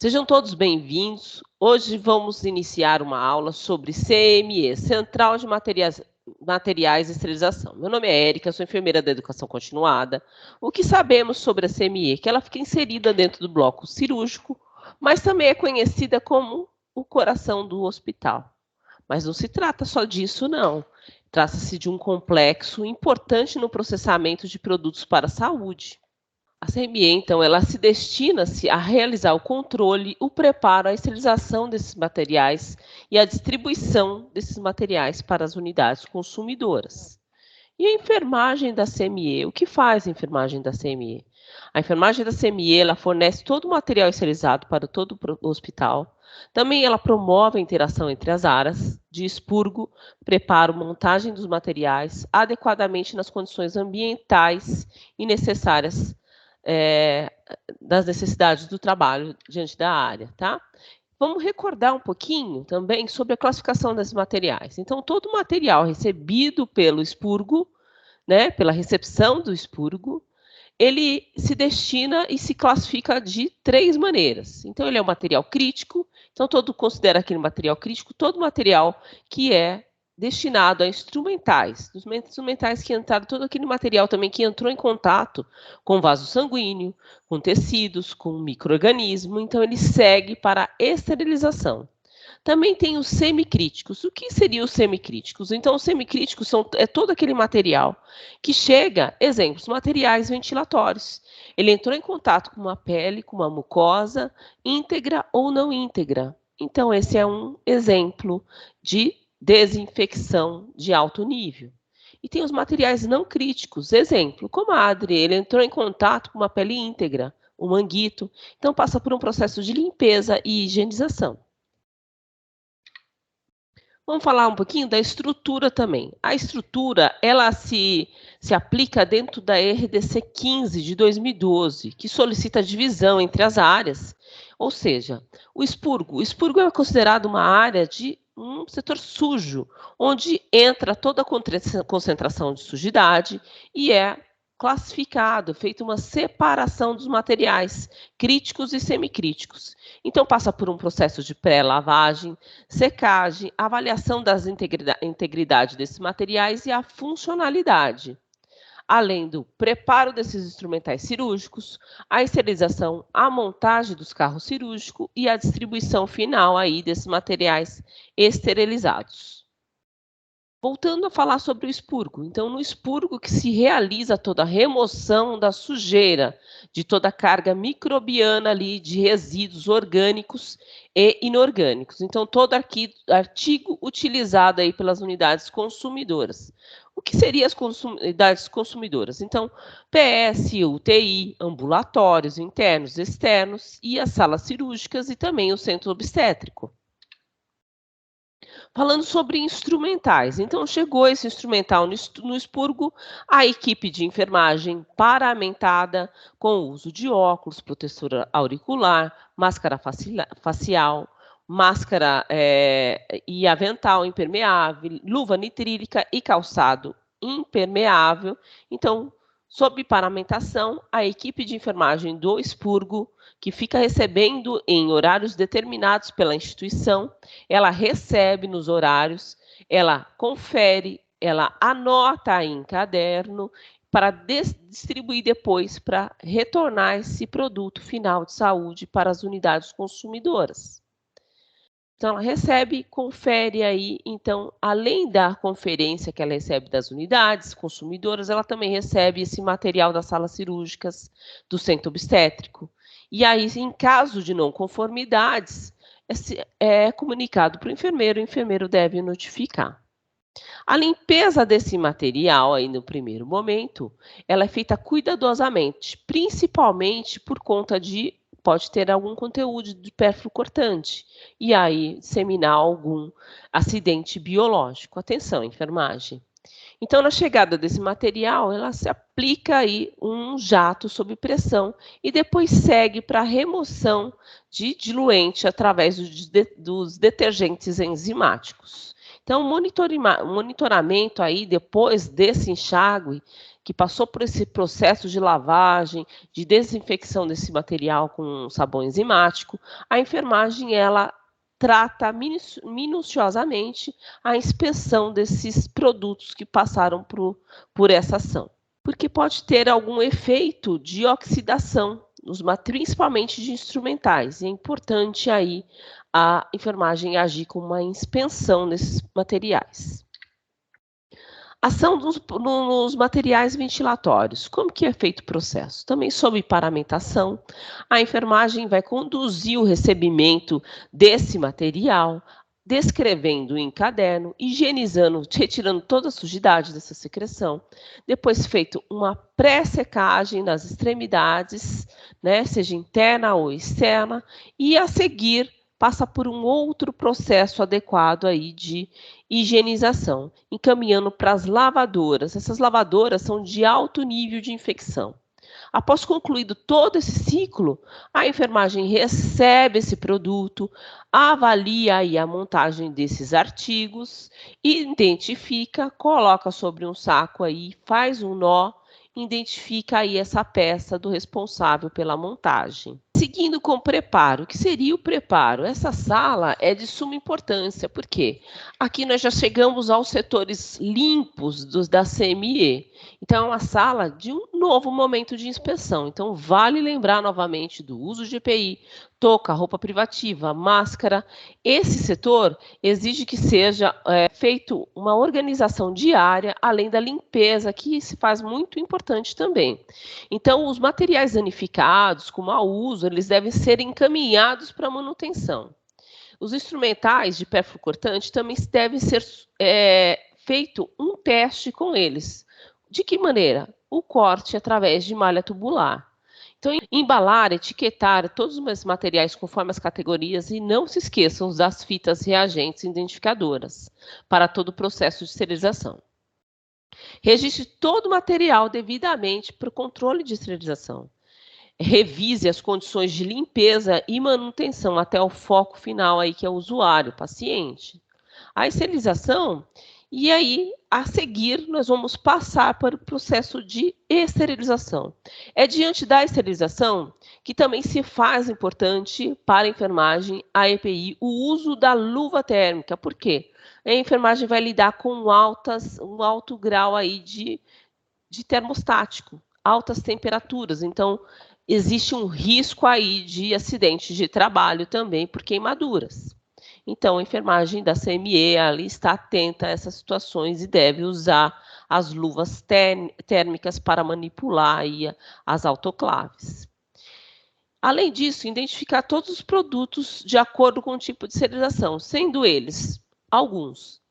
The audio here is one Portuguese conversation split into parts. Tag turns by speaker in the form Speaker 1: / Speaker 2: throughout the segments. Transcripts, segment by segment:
Speaker 1: Sejam todos bem-vindos. Hoje vamos iniciar uma aula sobre CME, Central de Materiais e Esterilização. Meu nome é Érica, sou enfermeira da Educação Continuada. O que sabemos sobre a CME? Que ela fica inserida dentro do bloco cirúrgico, mas também é conhecida como o coração do hospital. Mas não se trata só disso, não. Trata-se de um complexo importante no processamento de produtos para a saúde. A CME, então, ela se destina-se a realizar o controle, o preparo, a esterilização desses materiais e a distribuição desses materiais para as unidades consumidoras. E a enfermagem da CME? O que faz a enfermagem da CME? A enfermagem da CME, ela fornece todo o material esterilizado para todo o hospital. Também ela promove a interação entre as áreas de expurgo, preparo, montagem dos materiais adequadamente nas condições ambientais e necessárias das necessidades do trabalho diante da área, tá? Vamos recordar um pouquinho também sobre a classificação desses materiais. Então, todo material recebido pelo expurgo, né, pela recepção do expurgo, ele se destina e se classifica de 3 maneiras. Então, ele é um material crítico, então considera aquele material crítico todo material que é destinado a instrumentais, os instrumentais que entraram, todo aquele material também que entrou em contato com vaso sanguíneo, com tecidos, com micro-organismo, então ele segue para a esterilização. Também tem os semicríticos. O que seriam os semicríticos? Então, os semicríticos é todo aquele material que chega, exemplos, materiais ventilatórios. Ele entrou em contato com uma pele, com uma mucosa, íntegra ou não íntegra. Então, esse é um exemplo de desinfecção de alto nível. E tem os materiais não críticos, exemplo, comadre, ele entrou em contato com uma pele íntegra, o manguito, então passa por um processo de limpeza e higienização. Vamos falar um pouquinho da estrutura também. A estrutura, ela se aplica dentro da RDC 15 de 2012, que solicita a divisão entre as áreas, ou seja, o expurgo é considerado uma área de um setor sujo, onde entra toda a concentração de sujidade e é classificado, feita uma separação dos materiais críticos e semicríticos. Então, passa por um processo de pré-lavagem, secagem, avaliação das integridade desses materiais e a funcionalidade, além do preparo desses instrumentais cirúrgicos, a esterilização, a montagem dos carros cirúrgicos e a distribuição final aí desses materiais esterilizados. Voltando a falar sobre o expurgo. Então, no expurgo que se realiza toda a remoção da sujeira, de toda a carga microbiana ali de resíduos orgânicos e inorgânicos. Então, todo artigo utilizado aí pelas unidades consumidoras. O que seriam as unidades consumidoras? Então, PS, UTI, ambulatórios internos e externos e as salas cirúrgicas e também o centro obstétrico. Falando sobre instrumentais, então chegou esse instrumental no expurgo, a equipe de enfermagem paramentada com o uso de óculos, protetor auricular, máscara facial, máscara e avental impermeável, luva nitrílica e calçado impermeável. Então, sob paramentação, a equipe de enfermagem do expurgo, que fica recebendo em horários determinados pela instituição, ela recebe nos horários, ela confere, ela anota em caderno para distribuir depois para retornar esse produto final de saúde para as unidades consumidoras. Então, ela recebe, confere aí, então, além da conferência que ela recebe das unidades consumidoras, ela também recebe esse material das salas cirúrgicas, do centro obstétrico. E aí, em caso de não conformidades, é comunicado para o enfermeiro deve notificar. A limpeza desse material aí no primeiro momento, ela é feita cuidadosamente, principalmente por conta de pode ter algum conteúdo de pérfuro cortante e aí disseminar algum acidente biológico. Atenção, enfermagem. Então, na chegada desse material, ela se aplica aí um jato sob pressão e depois segue para a remoção de diluente através dos detergentes enzimáticos. Então, monitoramento aí depois desse enxágue que passou por esse processo de lavagem, de desinfecção desse material com sabão enzimático, a enfermagem ela trata minuciosamente a inspeção desses produtos que passaram por essa ação, porque pode ter algum efeito de oxidação, principalmente de instrumentais. E é importante aí a enfermagem agir com uma inspeção desses materiais. Ação nos materiais ventilatórios. Como que é feito o processo? Também sob paramentação, a enfermagem vai conduzir o recebimento desse material, descrevendo em caderno, higienizando, retirando toda a sujidade dessa secreção. Depois feito uma pré-secagem nas extremidades, né, seja interna ou externa, e a seguir passa por um outro processo adequado aí de higienização, encaminhando para as lavadoras. Essas lavadoras são de alto nível de infecção. Após concluído todo esse ciclo, a enfermagem recebe esse produto, avalia aí a montagem desses artigos, identifica, coloca sobre um saco aí, faz um nó, identifica aí essa peça do responsável pela montagem. Seguindo com o preparo, o que seria o preparo? Essa sala é de suma importância, porque aqui nós já chegamos aos setores limpos da CME. Então, é uma sala de um novo momento de inspeção. Então, vale lembrar novamente do uso de EPI, touca, roupa privativa, máscara. Esse setor exige que seja feito uma organização diária, além da limpeza, que se faz muito importante também. Então, os materiais danificados, com mau uso, eles devem ser encaminhados para manutenção. Os instrumentais de perfil cortante também devem ser feito um teste com eles. De que maneira? O corte através de malha tubular. Então, embalar, etiquetar todos os materiais conforme as categorias e não se esqueçam das fitas reagentes identificadoras para todo o processo de esterilização. Registre todo o material devidamente para o controle de esterilização. Revise as condições de limpeza e manutenção até o foco final aí, que é o usuário, o paciente. A esterilização, e aí, a seguir, nós vamos passar para o processo de esterilização. É diante da esterilização que também se faz importante para a enfermagem, a EPI, o uso da luva térmica. Por quê? A enfermagem vai lidar com um alto grau aí de termostático, altas temperaturas. Então, existe um risco aí de acidentes de trabalho também por queimaduras. Então, a enfermagem da CME ali está atenta a essas situações e deve usar as luvas térmicas para manipular aí as autoclaves. Além disso, identificar todos os produtos de acordo com o tipo de esterilização, sendo eles alguns: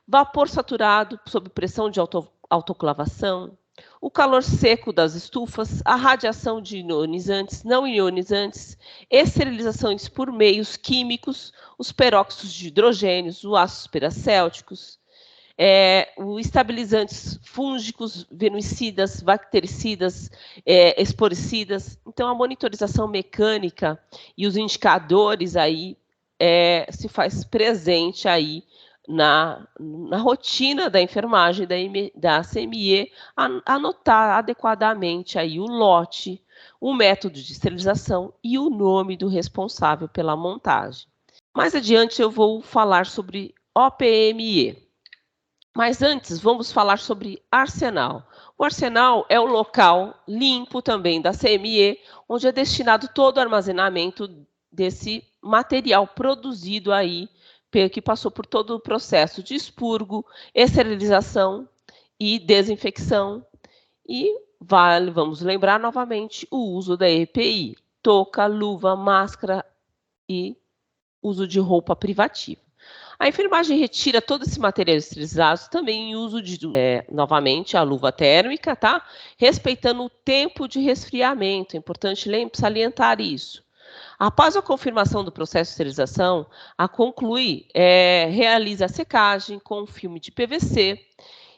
Speaker 1: vapor saturado sob pressão de autoclavação, o calor seco das estufas, a radiação de ionizantes, não ionizantes, esterilizações por meios químicos, os peróxidos de hidrogênio, os ácidos peracéuticos, os estabilizantes fúngicos, venuicidas, bactericidas, esporicidas. Então, a monitorização mecânica e os indicadores aí se faz presente aí na rotina da enfermagem da CME, anotar adequadamente aí o lote, o método de esterilização e o nome do responsável pela montagem. Mais adiante eu vou falar sobre OPME. Mas antes, vamos falar sobre arsenal. O arsenal é o local limpo também da CME, onde é destinado todo o armazenamento desse material produzido aí, que passou por todo o processo de expurgo, esterilização e desinfecção. E vamos lembrar novamente o uso da EPI, touca, luva, máscara e uso de roupa privativa. A enfermagem retira todo esse material esterilizado também em uso de, novamente, a luva térmica, tá? Respeitando o tempo de resfriamento, é importante salientar isso. Após a confirmação do processo de esterilização, realiza a secagem com filme de PVC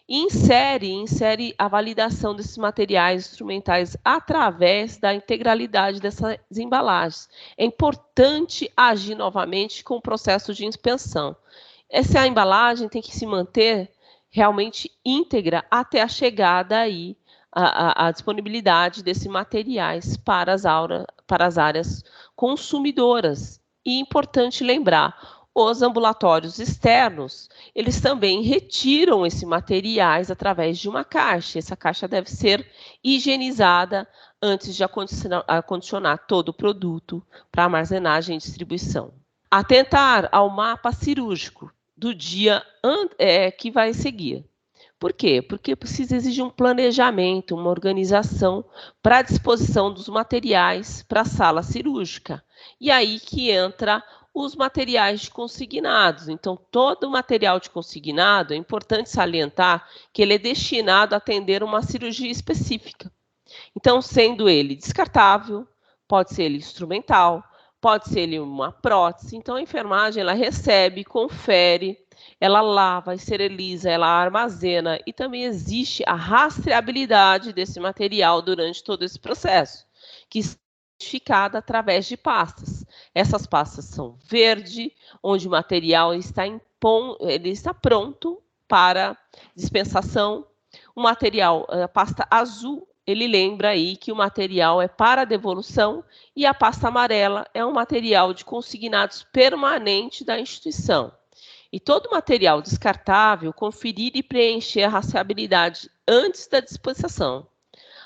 Speaker 1: e insere a validação desses materiais instrumentais através da integralidade dessas embalagens. É importante agir novamente com o processo de inspeção. Essa embalagem tem que se manter realmente íntegra até a chegada aí a disponibilidade desses materiais para as áreas consumidoras. E importante lembrar, os ambulatórios externos, eles também retiram esses materiais através de uma caixa. Essa caixa deve ser higienizada antes de acondicionar todo o produto para armazenagem e distribuição. Atentar ao mapa cirúrgico do dia que vai seguir. Por quê? Porque precisa exigir um planejamento, uma organização para a disposição dos materiais para a sala cirúrgica. E aí que entra os materiais de consignados. Então, todo o material de consignado, é importante salientar que ele é destinado a atender uma cirurgia específica. Então, sendo ele descartável, pode ser ele instrumental, pode ser ele uma prótese. Então, a enfermagem ela recebe, confere, ela lava, esteriliza, ela armazena e também existe a rastreabilidade desse material durante todo esse processo, que é identificada através de pastas. Essas pastas são verde, onde o material está pronto para dispensação. O material, a pasta azul, ele lembra aí que o material é para devolução e a pasta amarela é um material de consignados permanente da instituição. E todo material descartável, conferir e preencher a rastreabilidade antes da dispensação.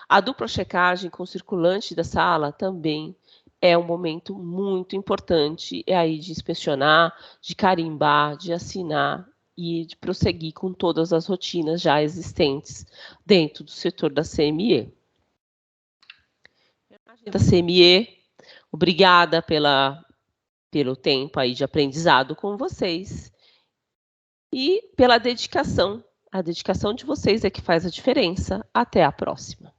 Speaker 1: A dupla checagem com o circulante da sala também é um momento muito importante, aí de inspecionar, de carimbar, de assinar e de prosseguir com todas as rotinas já existentes dentro do setor da CME. Da CME, obrigada pelo tempo aí de aprendizado com vocês e pela dedicação. A dedicação de vocês é que faz a diferença. Até a próxima.